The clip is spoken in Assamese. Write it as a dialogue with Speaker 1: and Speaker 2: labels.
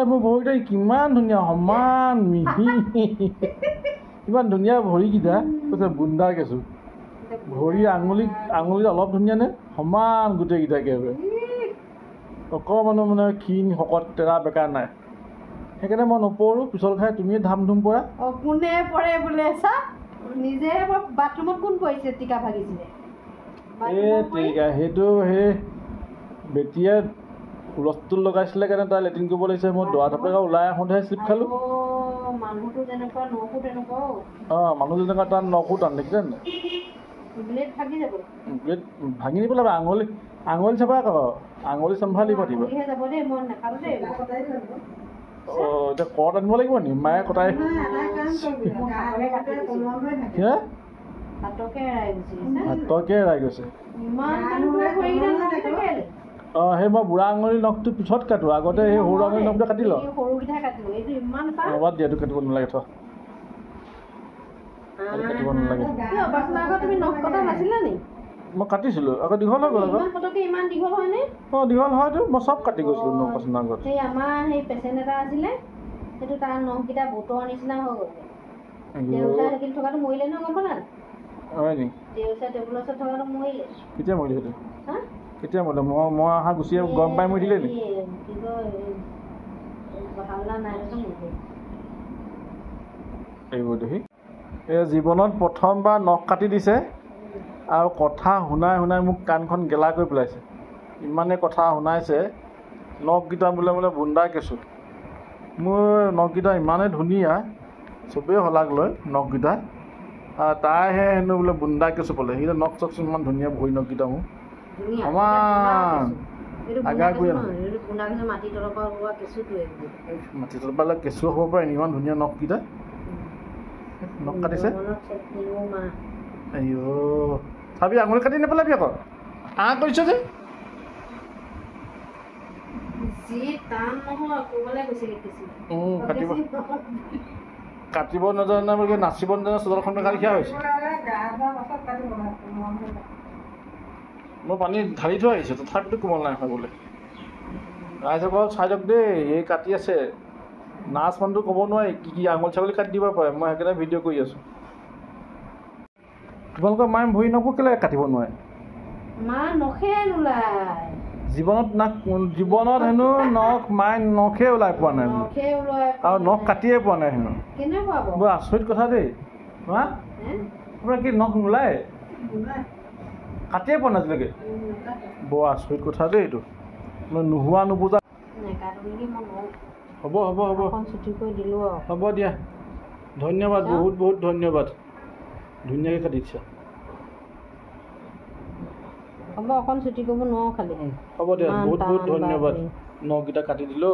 Speaker 1: মোৰ ভৰিকেইটা কিমান ধুনীয়া সমান মিহি ইমান ধুনীয়া ভৰিকেইটা কৈছে বুন্দা কেঁচু ভৰি আঙুলিত অলপ ধুনীয়া নে সমান গোটেইকেইটা একেবাৰে অকণমানো মানে ক্ষীণ শকত তেৰা বেকা নাই সেইকাৰণে মই নপৰোঁ পিছল খাই তুমিয়ে ধাম ধুম পৰা
Speaker 2: কোনে পৰে বোলে চা নিজে বাথৰুমত কোন পৰিছে টিকা ভাগিছিলে
Speaker 1: সেইটো সেই বেটিয়ে হুলস্থুল লগাইছিলে কাৰণে তাই লেট্ৰিন কৰিব লাগিছে মই দৰা ঢপেকা ওলাই আহোঁতেহে শ্লিপ খালোঁ
Speaker 2: মানুহটো যেনেকুৱা নখো তেনেকুৱা
Speaker 1: মানুহ যেনেকুৱা তাৰ নখো টান দেখিছে নাই
Speaker 2: ব্লেড ভাগি যাব
Speaker 1: ব্লেড ভাঙি নিবলৈ আঙুলি চাবা আকৌ আঙুলি চম্ভালি পাতিব
Speaker 2: যাব দেই মই নাখালোঁ দেই
Speaker 1: এতিয়া কট আনিব লাগিব নি মায়ে কটাই
Speaker 2: হাতকে
Speaker 1: এৰাই গৈছে সেই মই বুঢ়া আঙুলি নখটো পিছত কাটো আগতে সেই সৰু আঙুলি নখটো কাটি লওঁ বাদ দিয়া এইটো কাটিব নালাগে থোৱা কাটিব নালাগে মই কাটিছিলোঁ আকৌ দীঘল হৈ গ'ল আকৌ দীঘল হয়তো মই চব কাটি গৈছিলোঁ নখ পচন্দৰ আগত
Speaker 2: সেই আমাৰ সেই পেচেণ্ট এটা আছিলে সেইটো তাৰ নখকেইটা বুটৰ নিচিনা হৈ গ'ল দেউতা সেইখিনি থকাটো মৰিলে নহয় গম পালা
Speaker 1: হয় নি
Speaker 2: দেউতা টেবুলৰ ওচৰত থকাটো মৰিলে
Speaker 1: কেতিয়া মৰিলে সেইটো কেতিয়া মৰিলে মই অহা গুচি গৰম পাই মৰি দিলে নি এইবোৰ দেখি এই জীৱনত প্ৰথমবাৰ নখ কাটি দিছে আৰু কথা শুনাই মোক কাণখন গেলা কৰি পেলাইছে ইমানেই কথা শুনাইছে নখকেইটা বোলে বুন্দা কেঁচু মোৰ নখকেইটা ইমানেই ধুনীয়া চবেই শলাগ লয় নখকেইটা তাইহে হেনো বোলে বুন্দা কেঁচু পালে সেইকেইটা নখ চকচোন ইমান ধুনীয়া ভৰি নখকেইটা মোৰ সমান আগা গৈ
Speaker 2: মাটি তলৰ পৰা
Speaker 1: কেঁচু হ'ব পাৰে ইমান ধুনীয়া নখকেইটা নখ কাটিছে আইঅ চাবি আঙুলি কাটি নেপেলাবি আকৌ কৰিছ যে কাটিব নাজানে বুলি নাচিব নাজানে চোতালখন কাটি খোৱা হৈছে মই পানী ঢালি থৈ আহিছোঁ তথাপিতো কোমল নাই হয় বোলে ৰাইজক চাই যাওক দেই এই কাটি আছে নাচ মানুহটো ক'ব নোৱাৰি কি আঙুলি ছাগলী কাটি দিব পাৰে মই সেইকাৰণে ভিডিঅ' কৰি আছোঁ তোমালোকৰ মায়ে ভৰি নখবোৰ কেলৈ কাটিব নোৱাৰে জীৱনত হেনো নখ মায়ে নখে ওলাই পোৱা নাই আৰু নখ কাটিয়ে পোৱা নাই হেনো বৰ আচৰিত কথা দেই আপোনাৰ কি নখ নোলায় কাটিয়ে পোৱা নাই আজিলৈকে বৰ আচৰিত কথা দেই এইটো নোহোৱা নুবুজা হ'ব হ'ব দিয়া ধন্যবাদ বহুত ধন্যবাদ ধুনীয়াকৈ কাটিছা
Speaker 2: হ'ব অকণ ছুটি কৰিব নোৱাৰোঁ খালি
Speaker 1: হ'ব দিয়া বহুত ধন্যবাদ নখকেইটা কাটি দিলোঁ